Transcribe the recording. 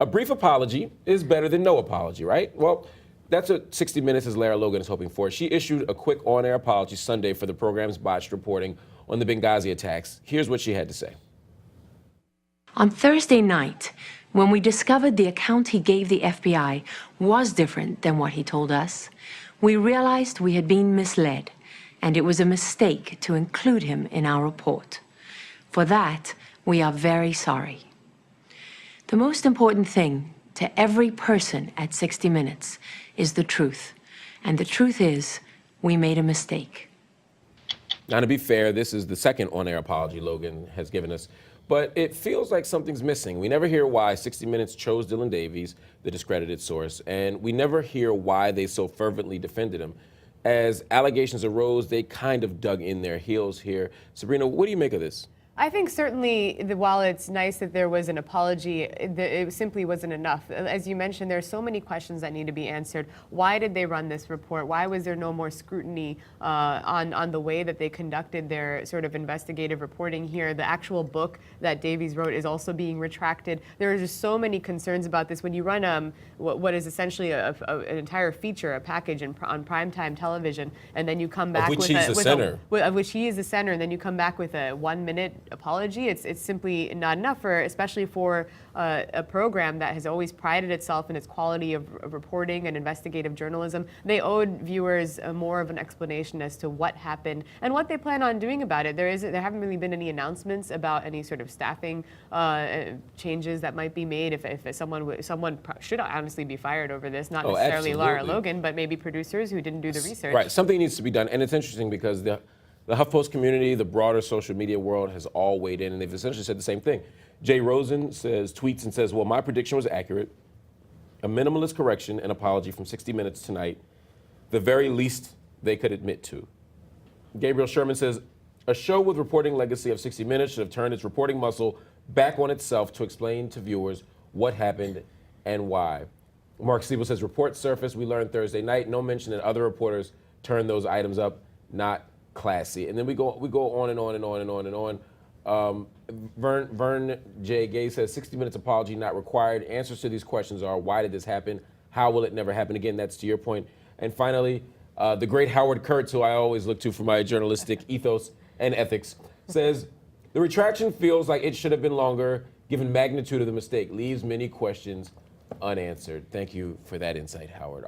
A brief apology is better than no apology, right? Well, that's what 60 Minutes' Lara Logan is hoping for. She issued a quick on-air apology Sunday for the program's botched reporting on the Benghazi attacks. Here's what she had to say. On Thursday night, when we discovered the account he gave the FBI was different than what he told us, we realized we had been misled, and it was a mistake to include him in our report. For that, we are very sorry. The most important thing to every person at 60 Minutes is the truth. And the truth is, we made a mistake. Now, to be fair, this is the second on-air apology Logan has given us, but it feels like something's missing. We never hear why 60 Minutes chose Dylan Davies, the discredited source, and we never hear why they so fervently defended him. As allegations arose, they kind of dug in their heels here. Sabrina, what do you make of this? I think certainly, while it's nice that there was an apology, it simply wasn't enough. As you mentioned, there are so many questions that need to be answered. Why did they run this report? Why was there no more scrutiny on the way that they conducted their sort of investigative reporting here? The actual book that Davies wrote is also being retracted. There are just so many concerns about this. When you run what is essentially an entire feature, a package on primetime television, and then you come back of which he's the center, of which he is the center, and then you come back with a 1-minute apology, it's simply not enough, especially for a program that has always prided itself in its quality of reporting and investigative journalism. They owed viewers more of an explanation as to what happened and what they plan on doing about it. There haven't really been any announcements about any sort of staffing changes that might be made. If someone should honestly be fired over this, not necessarily Lara Logan, but maybe producers who didn't do the research. Right, something needs to be done, and it's interesting because the HuffPost community, the broader social media world has all weighed in, and they've essentially said the same thing. Jay Rosen tweets and says, well, my prediction was accurate. A minimalist correction and apology from 60 Minutes tonight, the very least they could admit to. Gabriel Sherman says, a show with reporting legacy of 60 Minutes should have turned its reporting muscle back on itself to explain to viewers what happened and why. Mark Siebel says, reports surfaced, we learned Thursday night, no mention that other reporters turned those items up, not classy. And then we go on and on and on and on and on. Vern J. Gay says 60 Minutes apology not required. Answers to these questions are, why did this happen? How will it never happen again? That's to your point. And finally, the great Howard Kurtz, who I always look to for my journalistic ethos and ethics, says the retraction feels like it should have been longer given magnitude of the mistake, leaves many questions unanswered. Thank you for that insight, Howard.